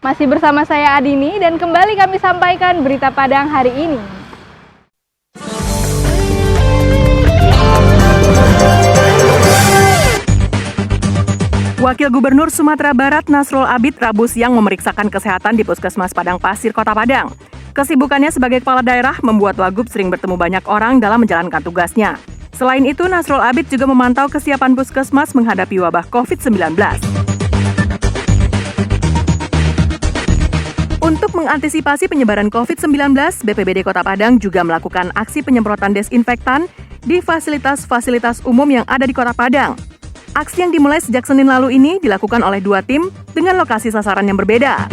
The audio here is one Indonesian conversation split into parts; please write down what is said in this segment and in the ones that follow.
Masih bersama saya Adini dan kembali kami sampaikan berita Padang hari ini. Wakil Gubernur Sumatera Barat Nasrul Abid Rabu siang memeriksakan kesehatan di Puskesmas Padang Pasir, Kota Padang. Kesibukannya sebagai kepala daerah membuat Wagub sering bertemu banyak orang dalam menjalankan tugasnya. Selain itu, Nasrul Abid juga memantau kesiapan Puskesmas menghadapi wabah COVID-19. Untuk mengantisipasi penyebaran COVID-19, BPBD Kota Padang juga melakukan aksi penyemprotan desinfektan di fasilitas-fasilitas umum yang ada di Kota Padang. Aksi yang dimulai sejak Senin lalu ini dilakukan oleh 2 tim dengan lokasi sasaran yang berbeda.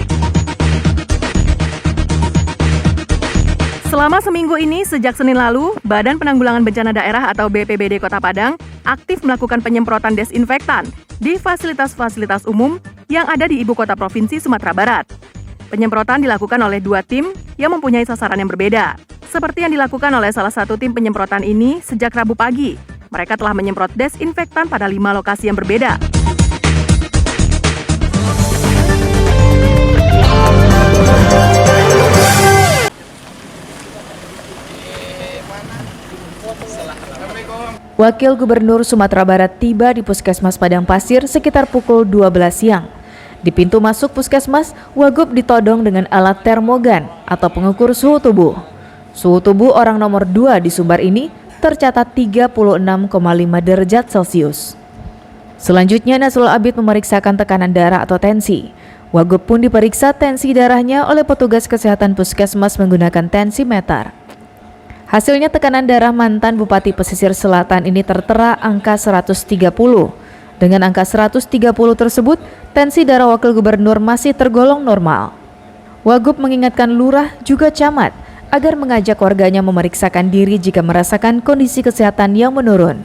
Selama seminggu ini, sejak Senin lalu, Badan Penanggulangan Bencana Daerah atau BPBD Kota Padang aktif melakukan penyemprotan desinfektan di fasilitas-fasilitas umum yang ada di Ibu Kota Provinsi Sumatera Barat. Penyemprotan dilakukan oleh 2 tim yang mempunyai sasaran yang berbeda. Seperti yang dilakukan oleh salah satu tim penyemprotan ini sejak Rabu pagi. Mereka telah menyemprot desinfektan pada 5 lokasi yang berbeda. Wakil Gubernur Sumatera Barat tiba di Puskesmas Padang Pasir sekitar pukul 12 siang. Di pintu masuk Puskesmas, Wagub ditodong dengan alat termogan atau pengukur suhu tubuh. Suhu tubuh orang nomor 2 di Sumbar ini tercatat 36,5 derajat Celcius. Selanjutnya, Nasrul Abid memeriksakan tekanan darah atau tensi. Wagub pun diperiksa tensi darahnya oleh petugas kesehatan Puskesmas menggunakan tensimeter. Hasilnya tekanan darah mantan Bupati Pesisir Selatan ini tertera angka 130. Dengan angka 130 tersebut, tensi darah Wakil Gubernur masih tergolong normal. Wagub mengingatkan lurah juga camat agar mengajak warganya memeriksakan diri jika merasakan kondisi kesehatan yang menurun.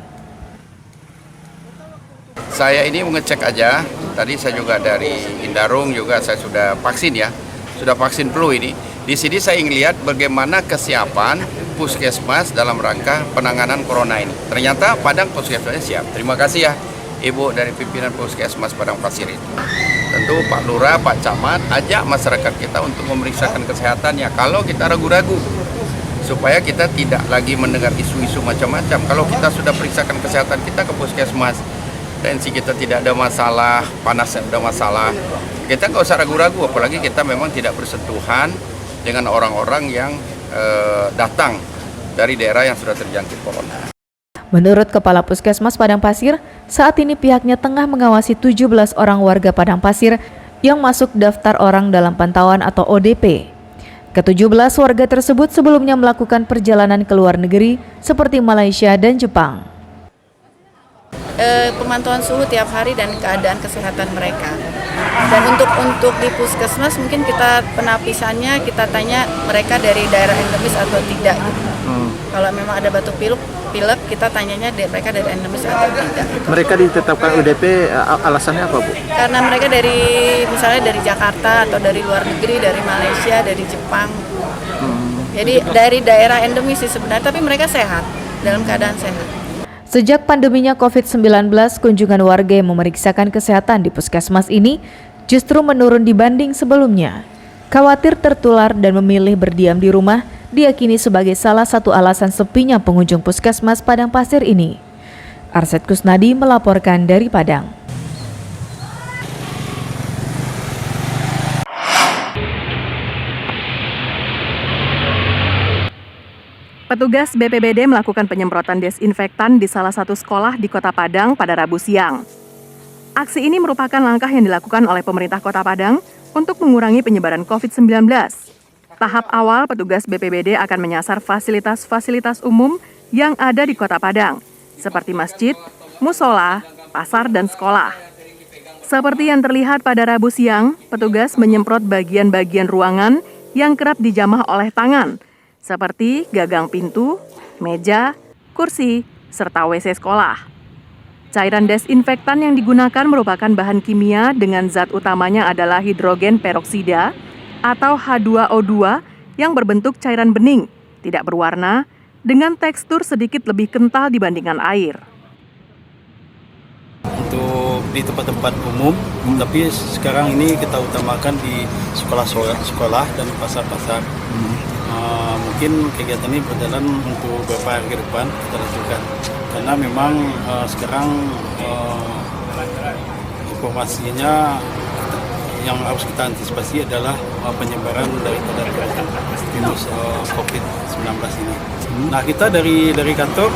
Saya ini mengecek aja, tadi saya juga dari Indarung juga saya sudah vaksin ya, sudah vaksin flu ini. Di sini saya ingin lihat bagaimana kesiapan Puskesmas dalam rangka penanganan corona ini. Ternyata Padang Puskesmasnya siap. Terima kasih ya Ibu dari pimpinan Puskesmas Padang Pasir itu. Tentu Pak Lurah, Pak Camat, ajak masyarakat kita untuk memeriksakan kesehatannya kalau kita ragu-ragu. Supaya kita tidak lagi mendengar isu-isu macam-macam. Kalau kita sudah periksakan kesehatan kita ke Puskesmas, tensi kita tidak ada masalah, panasnya ada masalah, kita nggak usah ragu-ragu, apalagi kita memang tidak bersentuhan dengan orang-orang yang datang dari daerah yang sudah terjangkit corona. Menurut Kepala Puskesmas Padang Pasir, saat ini pihaknya tengah mengawasi 17 orang warga Padang Pasir yang masuk daftar orang dalam pantauan atau ODP. Ke-17 warga tersebut sebelumnya melakukan perjalanan ke luar negeri seperti Malaysia dan Jepang. Pemantauan suhu tiap hari dan keadaan kesehatan mereka. Dan untuk di Puskesmas mungkin kita penapisannya kita tanya mereka dari daerah endemis atau tidak gitu. Kalau memang ada batuk pilek kita tanyanya mereka dari endemis atau tidak. Mereka ditetapkan UDP alasannya apa, Bu? Karena mereka misalnya dari Jakarta atau dari luar negeri, dari Malaysia, dari Jepang. Jadi dari daerah endemis sih sebenarnya, tapi mereka sehat, dalam keadaan sehat. Sejak pandeminya COVID-19, kunjungan warga yang memeriksakan kesehatan di Puskesmas ini justru menurun dibanding sebelumnya. Khawatir tertular dan memilih berdiam di rumah diyakini sebagai salah satu alasan sepinya pengunjung Puskesmas Padang Pasir ini. Arset Kusnadi melaporkan dari Padang. Petugas BPBD melakukan penyemprotan desinfektan di salah satu sekolah di Kota Padang pada Rabu siang. Aksi ini merupakan langkah yang dilakukan oleh pemerintah Kota Padang untuk mengurangi penyebaran COVID-19. Tahap awal, petugas BPBD akan menyasar fasilitas-fasilitas umum yang ada di Kota Padang, seperti masjid, musola, pasar, dan sekolah. Seperti yang terlihat pada Rabu siang, petugas menyemprot bagian-bagian ruangan yang kerap dijamah oleh tangan, seperti gagang pintu, meja, kursi, serta WC sekolah. Cairan desinfektan yang digunakan merupakan bahan kimia dengan zat utamanya adalah hidrogen peroksida atau H2O2 yang berbentuk cairan bening, tidak berwarna, dengan tekstur sedikit lebih kental dibandingkan air. Untuk di tempat-tempat umum, tapi sekarang ini kita utamakan di sekolah-sekolah dan pasar-pasar. Mungkin kegiatan ini berjalan untuk beberapa hari ke depan kita lakukan, karena memang sekarang informasinya yang harus kita antisipasi adalah penyebaran daripada virus COVID-19 ini. Nah, kita dari kantor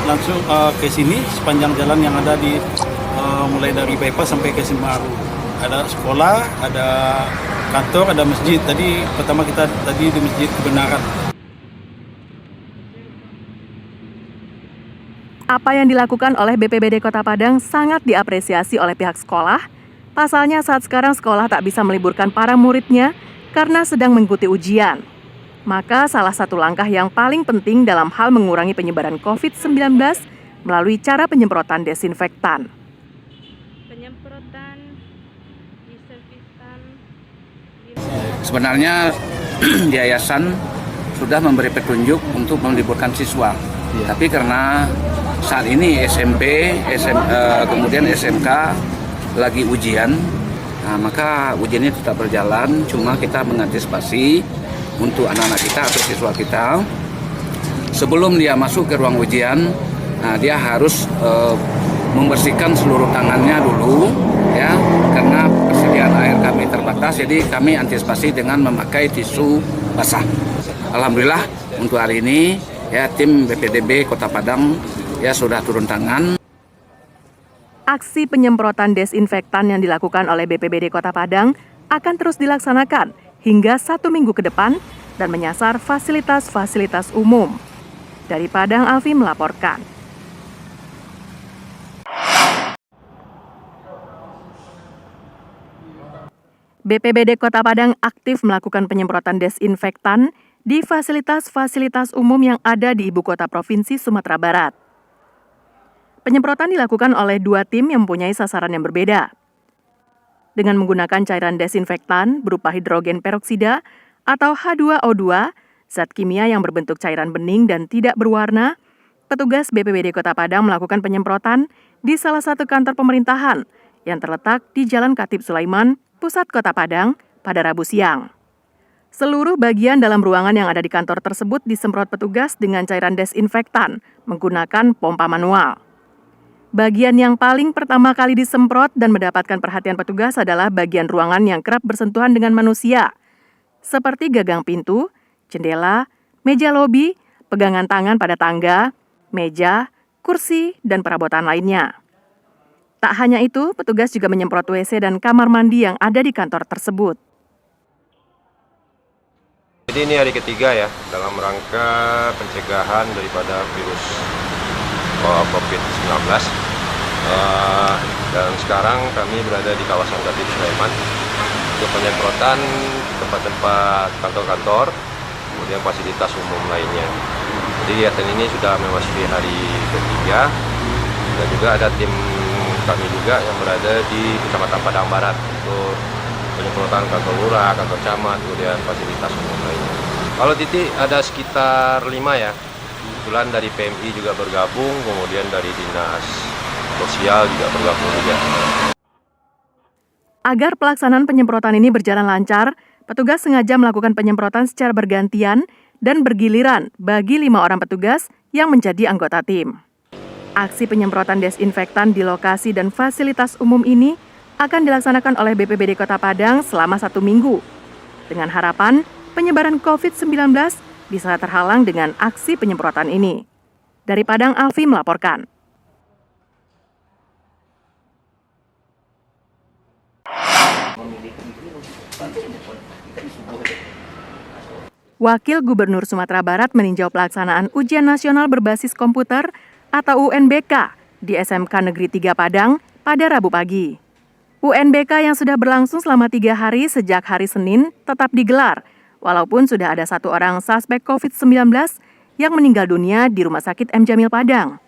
langsung ke sini sepanjang jalan yang ada di mulai dari bypass sampai ke Semeru. Ada sekolah, ada kantor, ada masjid. Tadi pertama kita tadi di Masjid Kebenaran. Apa yang dilakukan oleh BPBD Kota Padang sangat diapresiasi oleh pihak sekolah. Pasalnya saat sekarang sekolah tak bisa meliburkan para muridnya karena sedang mengikuti ujian. Maka salah satu langkah yang paling penting dalam hal mengurangi penyebaran COVID-19 melalui cara penyemprotan desinfektan. Penyemprotan disinfektan. Sebenarnya yayasan sudah memberi petunjuk untuk meliburkan siswa. Tapi karena saat ini SMP, kemudian SMK lagi ujian, maka ujian ini tetap berjalan. Cuma kita mengantisipasi untuk anak-anak kita atau siswa kita sebelum dia masuk ke ruang ujian, dia harus membersihkan seluruh tangannya dulu, ya, karena persediaan air kami terbatas. Jadi kami antisipasi dengan memakai tisu basah. Alhamdulillah untuk hari ini, ya, tim BPDB Kota Padang ya sudah turun tangan. Aksi penyemprotan desinfektan yang dilakukan oleh BPBD Kota Padang akan terus dilaksanakan hingga 1 minggu ke depan dan menyasar fasilitas-fasilitas umum. Dari Padang, Alfi melaporkan. BPBD Kota Padang aktif melakukan penyemprotan desinfektan di fasilitas-fasilitas umum yang ada di Ibu Kota Provinsi Sumatera Barat. Penyemprotan dilakukan oleh 2 tim yang mempunyai sasaran yang berbeda. Dengan menggunakan cairan desinfektan berupa hidrogen peroksida atau H2O2, zat kimia yang berbentuk cairan bening dan tidak berwarna, petugas BPBD Kota Padang melakukan penyemprotan di salah satu kantor pemerintahan yang terletak di Jalan Khatib Sulaiman, Pusat Kota Padang, pada Rabu siang. Seluruh bagian dalam ruangan yang ada di kantor tersebut disemprot petugas dengan cairan desinfektan menggunakan pompa manual. Bagian yang paling pertama kali disemprot dan mendapatkan perhatian petugas adalah bagian ruangan yang kerap bersentuhan dengan manusia, seperti gagang pintu, jendela, meja lobi, pegangan tangan pada tangga, meja, kursi, dan perabotan lainnya. Tak hanya itu, petugas juga menyemprot WC dan kamar mandi yang ada di kantor tersebut. Jadi ini hari ketiga ya, dalam rangka pencegahan daripada virus COVID-19. Dan sekarang kami berada di kawasan Khatib Sulaiman untuk penyemprotan tempat-tempat kantor-kantor, kemudian fasilitas umum lainnya. Jadi kegiatan ini sudah memasuki hari ketiga, dan juga ada tim kami juga yang berada di Kecamatan Padang Barat untuk penyemprotan kantor lurah, kantor camat, kemudian fasilitas umum lainnya. Kalau titik ada sekitar 5 ya. Kebetulan dari PMI juga bergabung, kemudian dari Dinas Sosial juga bergabung juga. Agar pelaksanaan penyemprotan ini berjalan lancar, petugas sengaja melakukan penyemprotan secara bergantian dan bergiliran bagi 5 orang petugas yang menjadi anggota tim. Aksi penyemprotan desinfektan di lokasi dan fasilitas umum ini akan dilaksanakan oleh BPBD Kota Padang selama 1 minggu, dengan harapan penyebaran COVID-19 bisa terhalang dengan aksi penyemprotan ini. Dari Padang, Alfi melaporkan. Wakil Gubernur Sumatera Barat meninjau pelaksanaan Ujian Nasional Berbasis Komputer atau UNBK di SMK Negeri 3 Padang pada Rabu pagi. UNBK yang sudah berlangsung selama 3 hari sejak hari Senin tetap digelar, walaupun sudah ada 1 orang suspek COVID-19 yang meninggal dunia di Rumah Sakit M. Jamil Padang.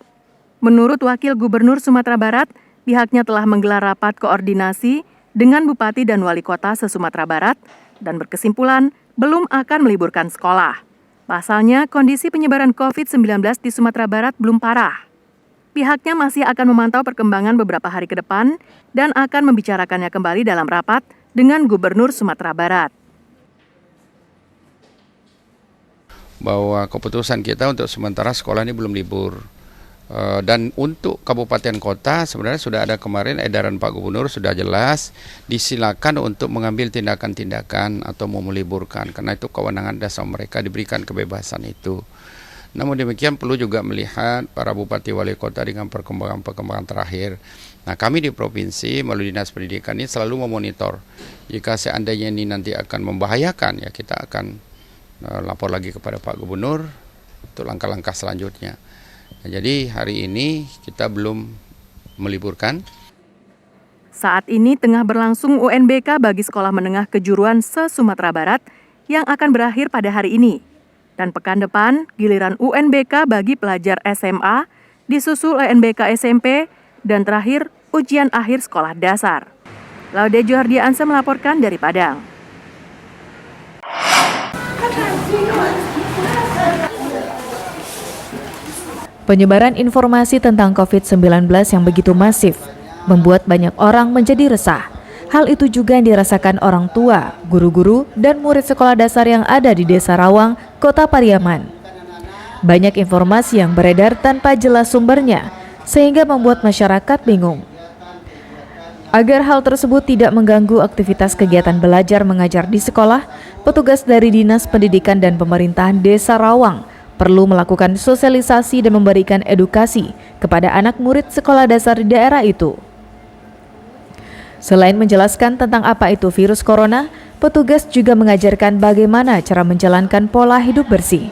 Menurut Wakil Gubernur Sumatera Barat, pihaknya telah menggelar rapat koordinasi dengan Bupati dan Wali Kota se-Sumatera Barat dan berkesimpulan belum akan meliburkan sekolah. Pasalnya, kondisi penyebaran COVID-19 di Sumatera Barat belum parah. Pihaknya masih akan memantau perkembangan beberapa hari ke depan dan akan membicarakannya kembali dalam rapat dengan Gubernur Sumatera Barat. Bahwa keputusan kita untuk sementara sekolah ini belum libur. Dan untuk kabupaten kota sebenarnya sudah ada kemarin edaran Pak Gubernur sudah jelas disilakan untuk mengambil tindakan-tindakan atau mau meliburkan karena itu kewenangan dasar mereka diberikan kebebasan itu. Namun demikian perlu juga melihat para bupati wali kota dengan perkembangan terakhir. Nah, kami di provinsi melalui Dinas Pendidikan ini selalu memonitor. Jika seandainya ini nanti akan membahayakan, ya kita akan lapor lagi kepada Pak Gubernur untuk langkah-langkah selanjutnya. Nah, jadi hari ini kita belum meliburkan. Saat ini tengah berlangsung UNBK bagi sekolah menengah kejuruan se-Sumatera Barat yang akan berakhir pada hari ini. Dan pekan depan, giliran UNBK bagi pelajar SMA, disusul UNBK SMP, dan terakhir ujian akhir sekolah dasar. Laude Johardiansa melaporkan dari Padang. Penyebaran informasi tentang COVID-19 yang begitu masif membuat banyak orang menjadi resah. Hal itu juga yang dirasakan orang tua, guru-guru, dan murid sekolah dasar yang ada di Desa Rawang, Kota Pariaman. Banyak informasi yang beredar tanpa jelas sumbernya, sehingga membuat masyarakat bingung. Agar hal tersebut tidak mengganggu aktivitas kegiatan belajar mengajar di sekolah, petugas dari Dinas Pendidikan dan Pemerintahan Desa Rawang perlu melakukan sosialisasi dan memberikan edukasi kepada anak murid sekolah dasar di daerah itu. Selain menjelaskan tentang apa itu virus corona, petugas juga mengajarkan bagaimana cara menjalankan pola hidup bersih.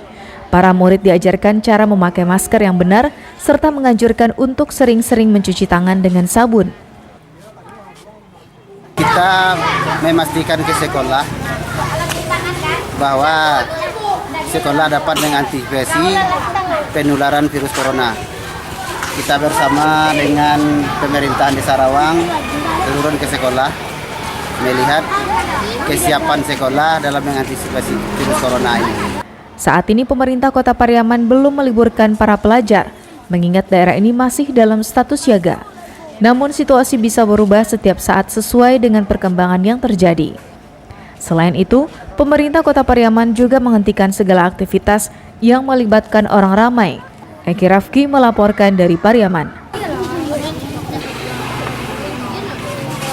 Para murid diajarkan cara memakai masker yang benar, serta menganjurkan untuk sering-sering mencuci tangan dengan sabun. Kita memastikan ke sekolah bahwa sekolah dapat mengantisipasi penularan virus corona. Kita bersama dengan pemerintahan Desa Rawang turun ke sekolah melihat kesiapan sekolah dalam mengantisipasi virus corona ini. Saat ini pemerintah Kota Pariaman belum meliburkan para pelajar, mengingat daerah ini masih dalam status siaga. Namun situasi bisa berubah setiap saat sesuai dengan perkembangan yang terjadi. Selain itu, pemerintah Kota Pariaman juga menghentikan segala aktivitas yang melibatkan orang ramai. Eki Rafki melaporkan dari Pariaman.